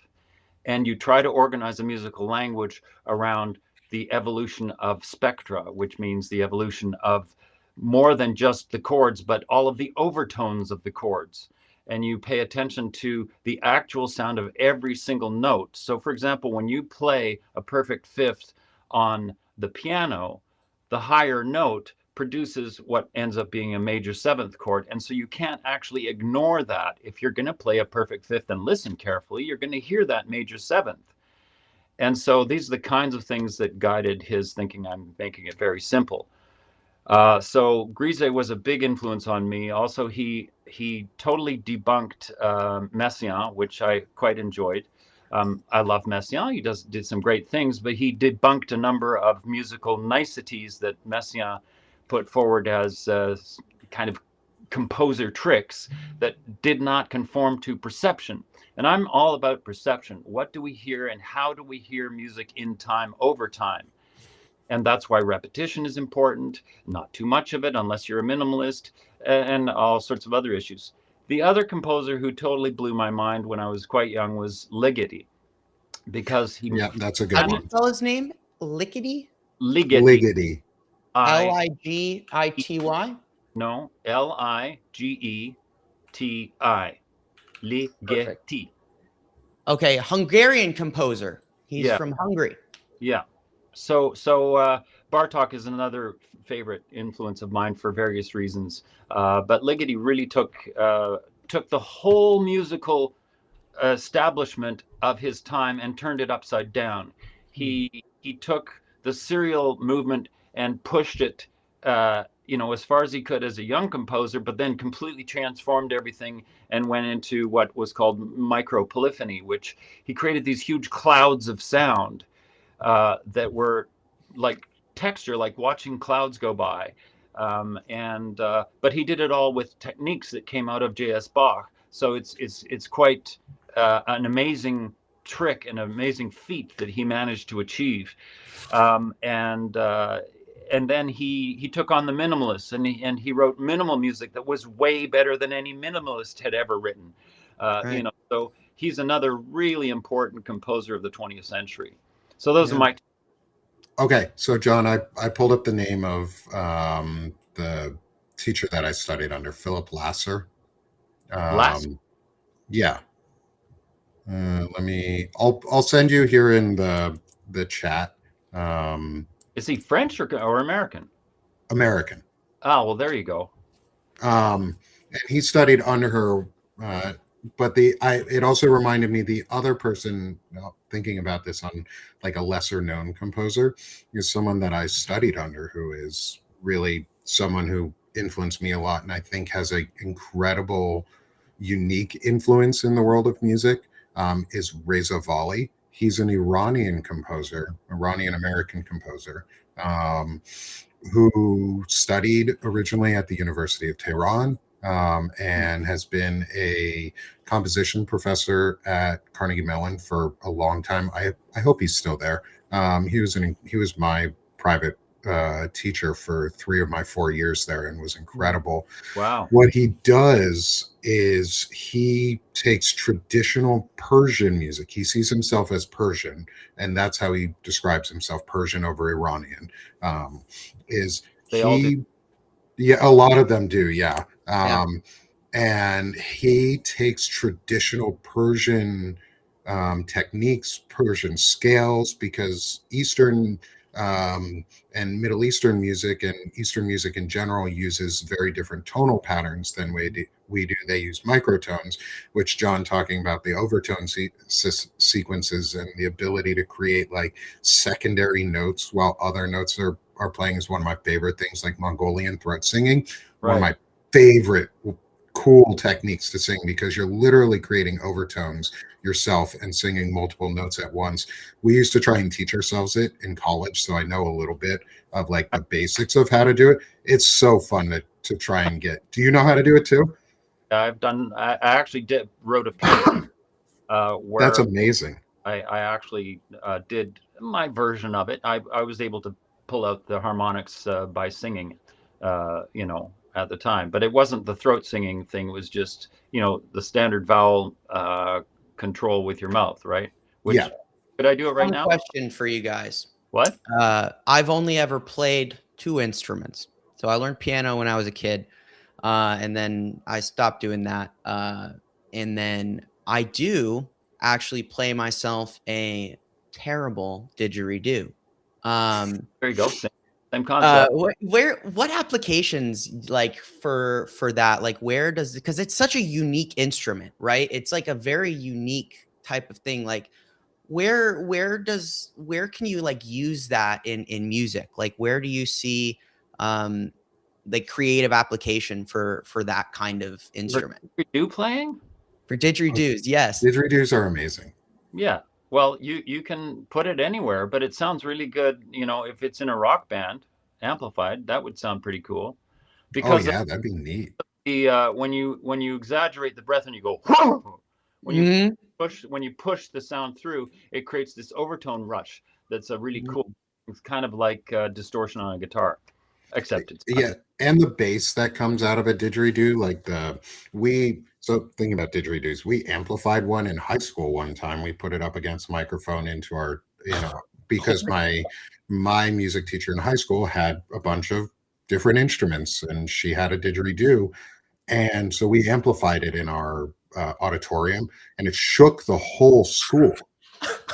and you try to organize a musical language around the evolution of spectra, which means the evolution of more than just the chords, but all of the overtones of the chords. And you pay attention to the actual sound of every single note. So, for example, when you play a perfect fifth on the piano, the higher note produces what ends up being a major seventh chord. And so you can't actually ignore that. If you're going to play a perfect fifth and listen carefully, you're going to hear that major seventh. And so these are the kinds of things that guided his thinking. I'm making it very simple. So Griset was a big influence on me. Also, he totally debunked Messiaen, which I quite enjoyed. I love Messiaen. He did some great things, but he debunked a number of musical niceties that Messiaen put forward as kind of composer tricks that did not conform to perception. And I'm all about perception. What do we hear and how do we hear music in time, over time? And that's why repetition is important, not too much of it unless you're a minimalist, and all sorts of other issues. The other composer who totally blew my mind when I was quite young was Ligeti, because that's a good How do one. you spell his name? Ligeti? Ligeti. Ligity? No, Ligeti. Ligeti. Okay, Hungarian composer. He's from Hungary. Yeah. So Bartók is another favorite influence of mine for various reasons. But Ligeti really took the whole musical establishment of his time and turned it upside down. He took the serial movement and pushed it, as far as he could as a young composer, but then completely transformed everything and went into what was called micropolyphony, which he created these huge clouds of sound that were like texture, like watching clouds go by. But he did it all with techniques that came out of J.S. Bach. So it's quite an amazing trick, an amazing feat that he managed to achieve. And then he took on the minimalists, and he wrote minimal music that was way better than any minimalist had ever written. Right. So he's another really important composer of the 20th century. So those are my. Okay, so John, I pulled up the name of the teacher that I studied under, Philip Lasser. Lasser? Yeah. I'll send you here in the chat. Um, Is he French or American? American. Oh, well, there you go. And he studied under her. But it also reminded me the other person, thinking about this on like a lesser known composer, is someone that I studied under, who is really someone who influenced me a lot, and I think has a incredible, unique influence in the world of music. Is Reza Vali. He's an Iranian composer, Iranian American composer, um, who studied originally at the University of Tehran, and has been a composition professor at Carnegie Mellon for a long time. I hope he's still there. He was my private teacher for 3 of my 4 years there, and was incredible. Wow. What he does is he takes traditional Persian music. He sees himself as Persian, and that's how he describes himself: Persian over Iranian. Is They all do. he? Yeah, a lot of them do. Yeah. Yeah. And he takes traditional Persian techniques, Persian scales, because Eastern and Middle Eastern music and Eastern music in general uses very different tonal patterns than we do. They use microtones, which John talking about the overtone sequences and the ability to create like secondary notes while other notes are playing is one of my favorite things, like Mongolian throat singing. One of my favorite cool techniques to sing, because you're literally creating overtones yourself and singing multiple notes at once. We used to try and teach ourselves it in college, so I know a little bit of like the basics of how to do it. It's so fun to try and get. Do you know how to do it too? I actually wrote a piece where That's amazing. I actually did my version of it. I was able to pull out the harmonics by singing, at the time, but it wasn't the throat singing thing. It was just, the standard vowel control with your mouth, right? Which, yeah. Could I do it right now? Question for you guys. What? I've only ever played 2 instruments. So I learned piano when I was a kid, and then I stopped doing that. And then I do actually play myself a terrible didgeridoo. There you go. Same concept. What applications like for that? Like because it's such a unique instrument, right? It's like a very unique type of thing. Like where can you like use that in music? Like where do you see like creative application for that kind of instrument? For didgeridoo playing? For didgeridoos, yes. Didgeridoos are amazing. Yeah. Well, you can put it anywhere, but it sounds really good. If it's in a rock band, amplified, that would sound pretty cool. Because that'd be neat. When you exaggerate the breath and you go, when you push the sound through, it creates this overtone rush. That's a really cool. It's kind of like distortion on a guitar, except it's and the bass that comes out of a didgeridoo, like so thinking about didgeridoos, we amplified one in high school one time. We put it up against a microphone into our, because my music teacher in high school had a bunch of different instruments, and she had a didgeridoo, and so we amplified it in our auditorium, and it shook the whole school.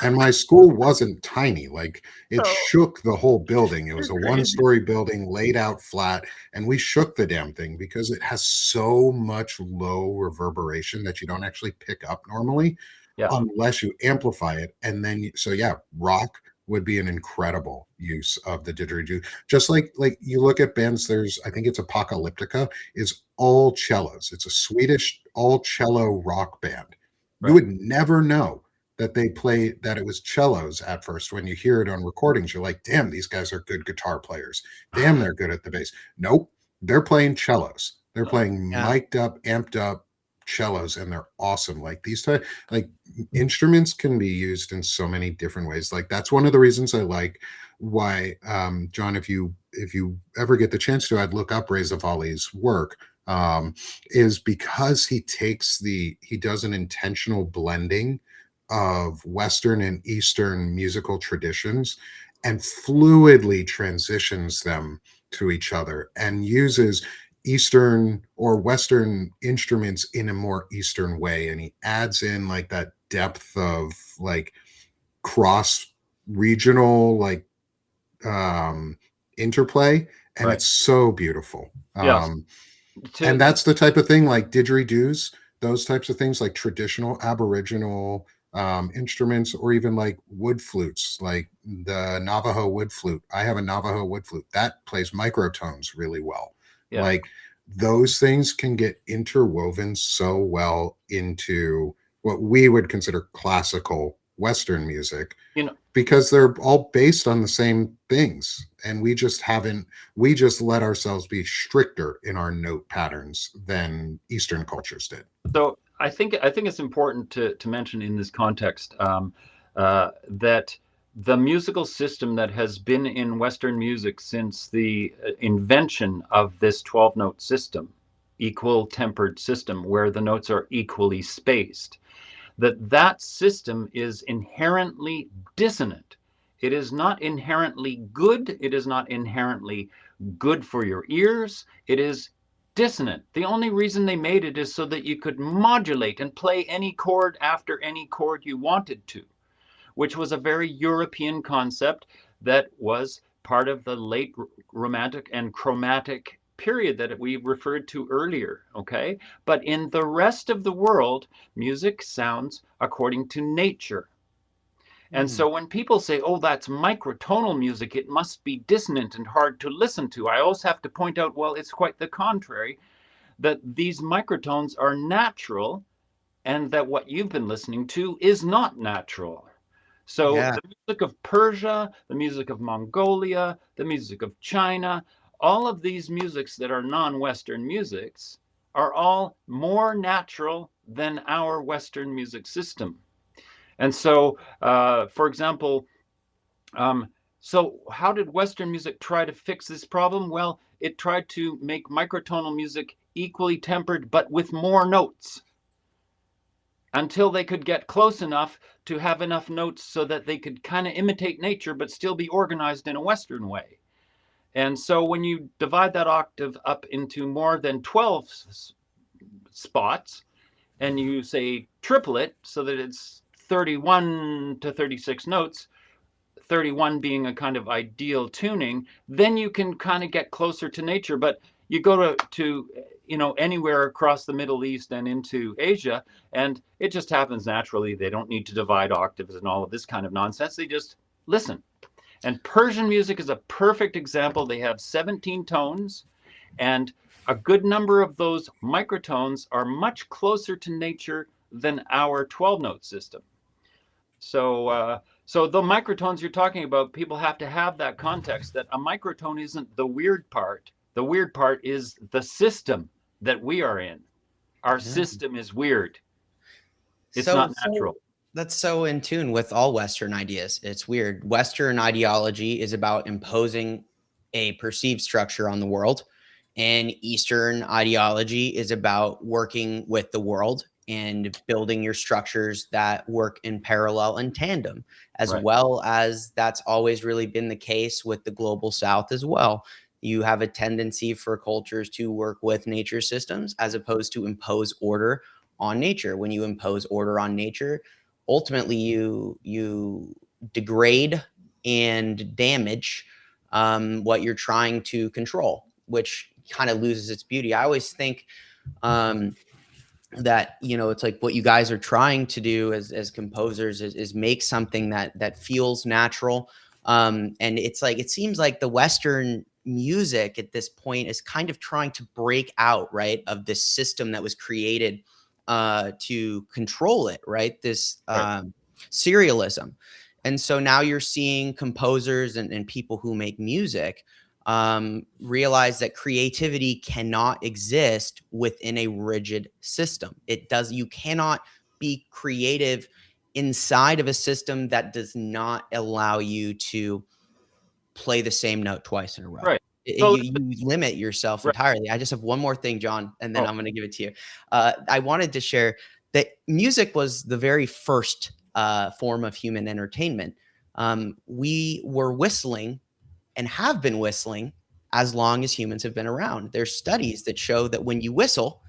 And my school wasn't tiny. Like, it shook the whole building. It was a 1-story building laid out flat, and we shook the damn thing because it has so much low reverberation that you don't actually pick up normally unless you amplify it. And then, rock would be an incredible use of the didgeridoo. Just like you look at bands, I think it's Apocalyptica, is all cellos. It's a Swedish all cello rock band. You would never know that it was cellos at first. When you hear it on recordings, you're like, damn, these guys are good guitar players. Damn, they're good at the bass. Nope, they're playing cellos. They're playing mic'd up, amped up cellos, and they're awesome. Like instruments can be used in so many different ways. Like, that's one of the reasons I like why, John, if you ever get the chance to, I'd look up Reza Vali's work. Is because he does an intentional blending of Western and Eastern musical traditions and fluidly transitions them to each other and uses Eastern or Western instruments in a more Eastern way. And he adds in like that depth of like cross regional like interplay, and Right. it's so beautiful. Yes. And that's the type of thing like didgeridoos, those types of things, like traditional Aboriginal instruments, or even like wood flutes, like the Navajo wood flute. I have a Navajo wood flute that plays microtones really well. Yeah. Like those things can get interwoven so well into what we would consider classical Western music, You know, because they're all based on the same things, and we just let ourselves be stricter in our note patterns than Eastern cultures did. so I think it's important to mention in this context that the musical system that has been in Western music since the invention of this 12-note system, equal tempered system, where the notes are equally spaced, that system is inherently dissonant. It is not inherently good. It is not inherently good for your ears. It is dissonant. The only reason they made it is so that you could modulate and play any chord after any chord you wanted to, which was a very European concept that was part of the late Romantic and Chromatic period that we referred to earlier, okay? But in the rest of the world, music sounds according to nature. And so when people say, oh, that's microtonal music, it must be dissonant and hard to listen to, I always have to point out, well, it's quite the contrary, that these microtones are natural and that what you've been listening to is not natural. So Yeah. the music of Persia, the music of Mongolia, the music of China, all of these musics that are non-Western musics are all more natural than our Western music system. And so, for example, so how did Western music try to fix this problem? Well, it tried to make microtonal music equally tempered, but with more notes, until they could get close enough to have enough notes so that they could kind of imitate nature, but still be organized in a Western way. And so when you divide that octave up into more than 12 spots, and you say triple it so that it's 31 to 36 notes, 31 being a kind of ideal tuning, then you can kind of get closer to nature. But you go to anywhere across the Middle East and into Asia, and it just happens naturally. They don't need to divide octaves and all of this kind of nonsense. They just listen. And Persian music is a perfect example. They have 17 tones, and a good number of those microtones are much closer to nature than our 12-note system. So the microtones you're talking about, people have to have that context that a microtone isn't the weird part. The weird part is the system that we are in. Our system is weird. It's not natural. That's so in tune with all Western ideas. It's weird. Western ideology is about imposing a perceived structure on the world, and Eastern ideology is about working with the world and building your structures that work in parallel and tandem, as Right. well as that's always really been the case with the global South as well. You have a tendency for cultures to work with nature systems as opposed to impose order on nature. When you impose order on nature, ultimately you degrade and damage what you're trying to control, which kind of loses its beauty. I always think that it's like what you guys are trying to do as composers is make something that feels natural, and it's like it seems like the Western music at this point is kind of trying to break out, right, of this system that was created to control it, right, this serialism. And so now you're seeing composers and people who make music realize that creativity cannot exist within a rigid system. You cannot be creative inside of a system that does not allow you to play the same note twice in a row. Right. So You limit yourself entirely. I just have one more thing, John, and then I'm going to give it to you. I wanted to share that music was the very first form of human entertainment. We were whistling and have been whistling as long as humans have been around. There's studies that show that when you whistle,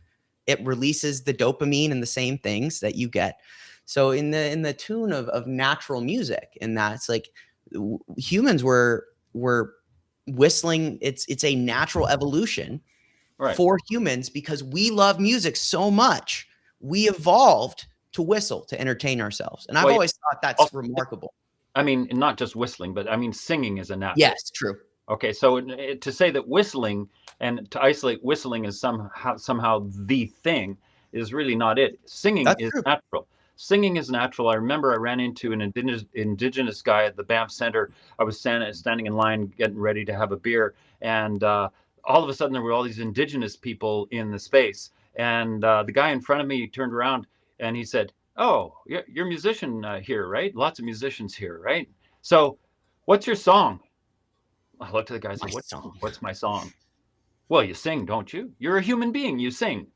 it releases the dopamine and the same things that you get. So in the tune of natural music, and that's like humans were whistling. It's a natural evolution for humans because we love music so much. We evolved to whistle to entertain ourselves, and I've always thought that's remarkable. I mean, not just whistling, but I mean, singing is a natural. Yes, true. Okay, so to say that whistling and to isolate whistling as somehow the thing is really not it. Singing is natural. Singing is natural. I remember I ran into an indigenous guy at the Banff Center. I was standing in line getting ready to have a beer, and all of a sudden there were all these indigenous people in the space. And the guy in front of me turned around and he said, "Oh, you're a musician here, right? Lots of musicians here, right? So what's your song?" I looked at the guy and said, "What's my song?" "Well, you sing, don't you? You're a human being. You sing."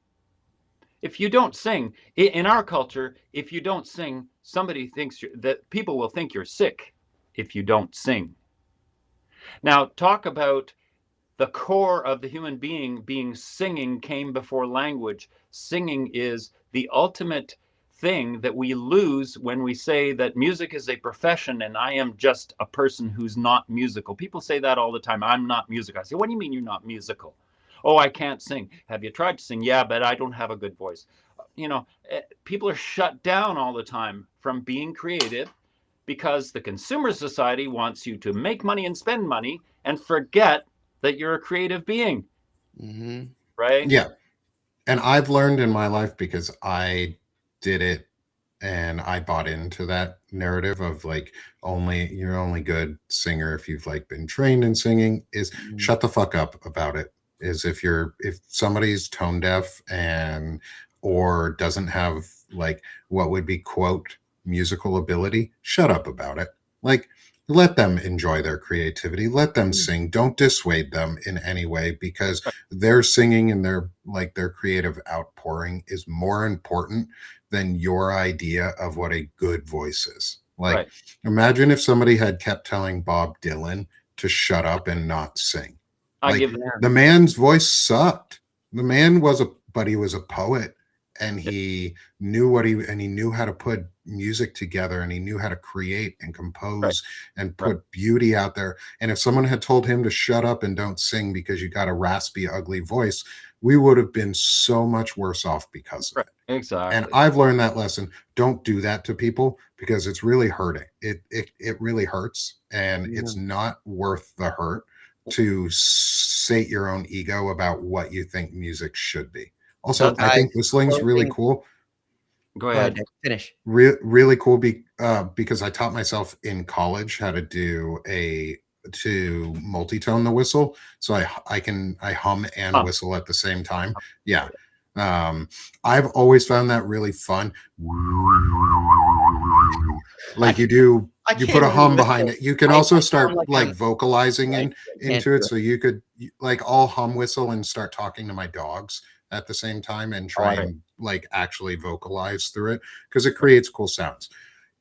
If you don't sing, in our culture, if you don't sing, somebody thinks that people will think you're sick if you don't sing. Now, talk about the core of the human being singing came before language. Singing is the ultimate thing that we lose when we say that music is a profession and I am just a person who's not musical. People say that all the time. I'm not musical. I say, what do you mean you're not musical? Oh, I can't sing. Have you tried to sing? Yeah, but I don't have a good voice. You know, people are shut down all the time from being creative because the consumer society wants you to make money and spend money and forget that you're a creative being. Right? Yeah. And I've learned in my life, because I did it and I bought into that narrative of like, you're only good singer if you've like been trained in singing, is shut the fuck up about it. Is if somebody's tone deaf or doesn't have like what would be quote musical ability, shut up about it. Like, let them enjoy their creativity. Let them sing. Don't dissuade them in any way, because their singing and their creative outpouring is more important than your idea of what a good voice is. Like, imagine if somebody had kept telling Bob Dylan to shut up and not sing. The man's voice sucked. The man but he was a poet, and he knew he knew how to put music together, and he knew how to create and compose and put beauty out there. And if someone had told him to shut up and don't sing because you got a raspy, ugly voice, we would have been so much worse off because of it. Exactly. And I've learned that lesson. Don't do that to people, because it's really hurting. It really hurts, and it's not worth the hurt to sate your own ego about what you think music should be. Also, I think whistling's really cool. Go ahead. Finish. Really cool because I taught myself in college how to multi-tone the whistle. So I hum and whistle at the same time. Yeah. I've always found that really fun. Like you put a hum behind it. You can also start like vocalizing into it. So you could I'll hum whistle and start talking to my dogs at the same time and try and like actually vocalize through it, because it creates cool sounds.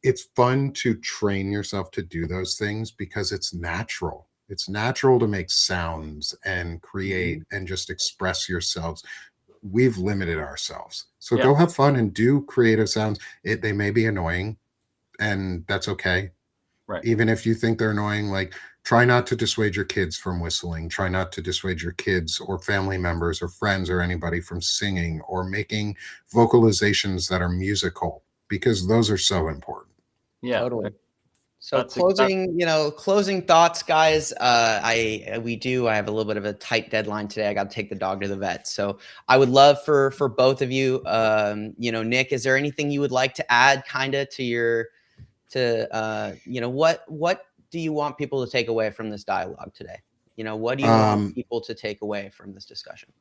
It's fun to train yourself to do those things because it's natural. It's natural to make sounds and create and just express yourselves. We've limited ourselves. So go have fun and do creative sounds. They may be annoying, and that's okay. Right. Even if you think they're annoying, like, try not to dissuade your kids from whistling. Try not to dissuade your kids or family members or friends or anybody from singing or making vocalizations that are musical, because those are so important. Yeah, totally. So closing thoughts, guys. I have a little bit of a tight deadline today. I got to take the dog to the vet. So I would love for both of you, Nick, is there anything you would like to add kind of what do you want people to take away from this dialogue today? What do you want people to take away from this discussion?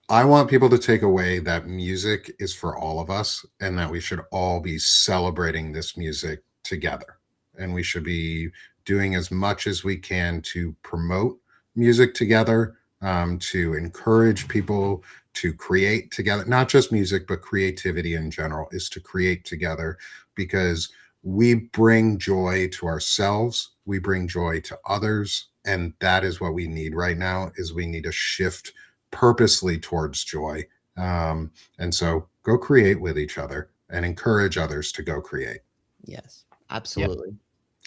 I want people to take away that music is for all of us, and that we should all be celebrating this music together. And we should be doing as much as we can to promote music together, to encourage people to create together. Not just music, but creativity in general is to create together, because we bring joy to ourselves. We bring joy to others. And that is what we need right now, is we need a shift purposely towards joy. And so go create with each other and encourage others to go create. Yes, absolutely.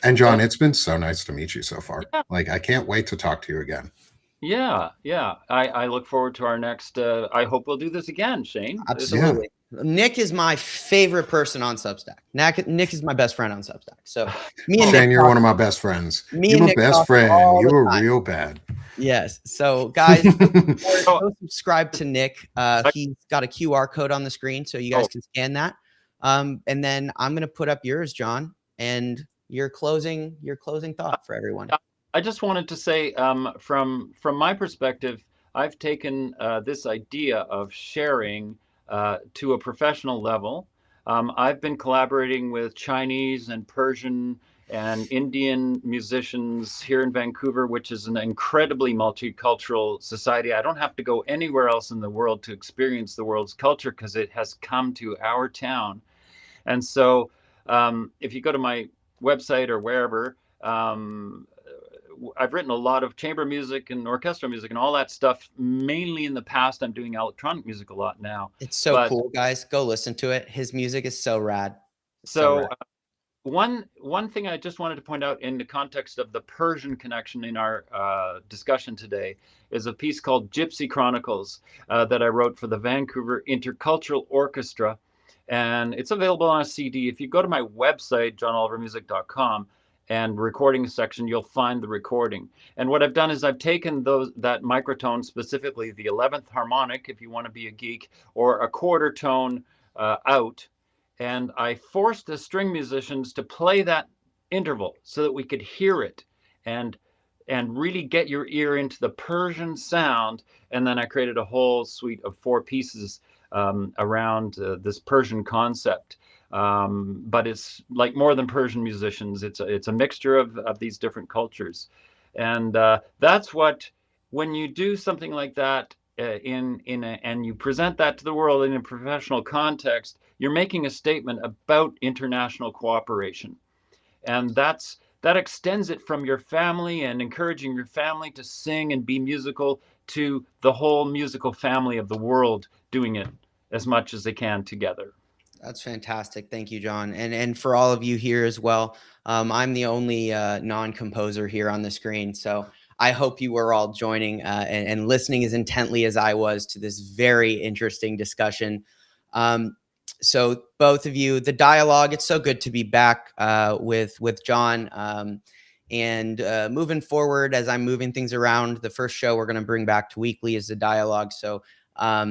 And John, it's been so nice to meet you so far. Yeah. Like, I can't wait to talk to you again. Yeah. I look forward to our next. I hope we'll do this again, Shane. Absolutely. Nick is my favorite person on Substack. Nick is my best friend on Substack. So me and Shane, Nick you're one of my best friends. Me and You're Nick my best talk friend. all You the were time. real bad. Yes. So guys, go subscribe to Nick. He's got a QR code on the screen, so you guys can scan that. And then I'm going to put up yours, John, and your closing thought for everyone. I just wanted to say, from my perspective, I've taken this idea of sharing to a professional level. I've been collaborating with Chinese and Persian and Indian musicians here in Vancouver, which is an incredibly multicultural society. I don't have to go anywhere else in the world to experience the world's culture because it has come to our town. And so if you go to my website or wherever, I've written a lot of chamber music and orchestral music and all that stuff. Mainly in the past, I'm doing electronic music a lot now. It's so cool, guys. Go listen to it. His music is so rad. So one thing I just wanted to point out in the context of the Persian connection in our discussion today is a piece called Gypsy Chronicles that I wrote for the Vancouver Intercultural Orchestra. And it's available on a CD. If you go to my website, johnolivermusic.com, and recording section, you'll find the recording. And what I've done is I've taken that microtone, specifically the 11th harmonic, if you want to be a geek, or a quarter tone out, and I forced the string musicians to play that interval so that we could hear it and really get your ear into the Persian sound. And then I created a whole suite of 4 pieces around this Persian concept. But it's like more than Persian musicians. It's a mixture of these different cultures. And that's what, when you do something like that and you present that to the world in a professional context, you're making a statement about international cooperation. And that extends it from your family and encouraging your family to sing and be musical to the whole musical family of the world doing it as much as they can together. That's fantastic. Thank you, John. And for all of you here as well, I'm the only non-composer here on the screen. So I hope you were all joining and listening as intently as I was to this very interesting discussion. So both of you, the dialogue, it's so good to be back with John. And moving forward, as I'm moving things around, the first show we're going to bring back to weekly is the dialogue. So I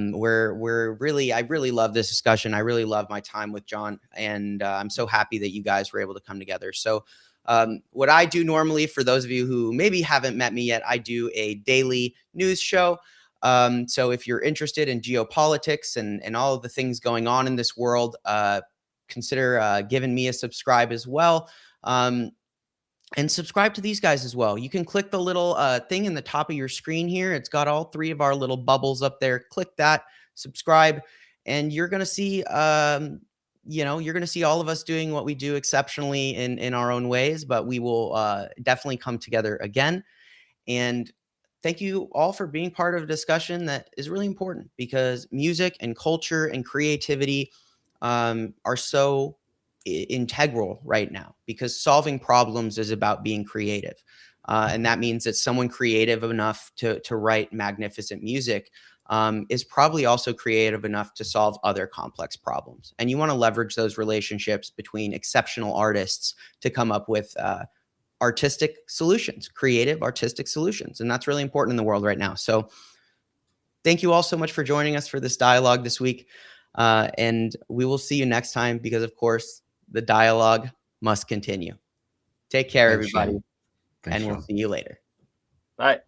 really love this discussion. I really love my time with John, and I'm so happy that you guys were able to come together. So what I do normally, for those of you who maybe haven't met me yet, I do a daily news show. So if you're interested in geopolitics and all of the things going on in this world, consider giving me a subscribe as well. And subscribe to these guys as well. You can click the little thing in the top of your screen here. It's got all 3 of our little bubbles up there. Click that, subscribe, and you're going to see, you're going to see all of us doing what we do exceptionally in our own ways, but we will definitely come together again. And thank you all for being part of a discussion that is really important, because music and culture and creativity are so integral right now, because solving problems is about being creative. And that means that someone creative enough to write magnificent music is probably also creative enough to solve other complex problems. And you want to leverage those relationships between exceptional artists to come up with artistic solutions, creative artistic solutions. And that's really important in the world right now. So thank you all so much for joining us for this dialogue this week. And we will see you next time, because of course the dialogue must continue. Take care, everybody. Thanks, and we'll see you later. Bye.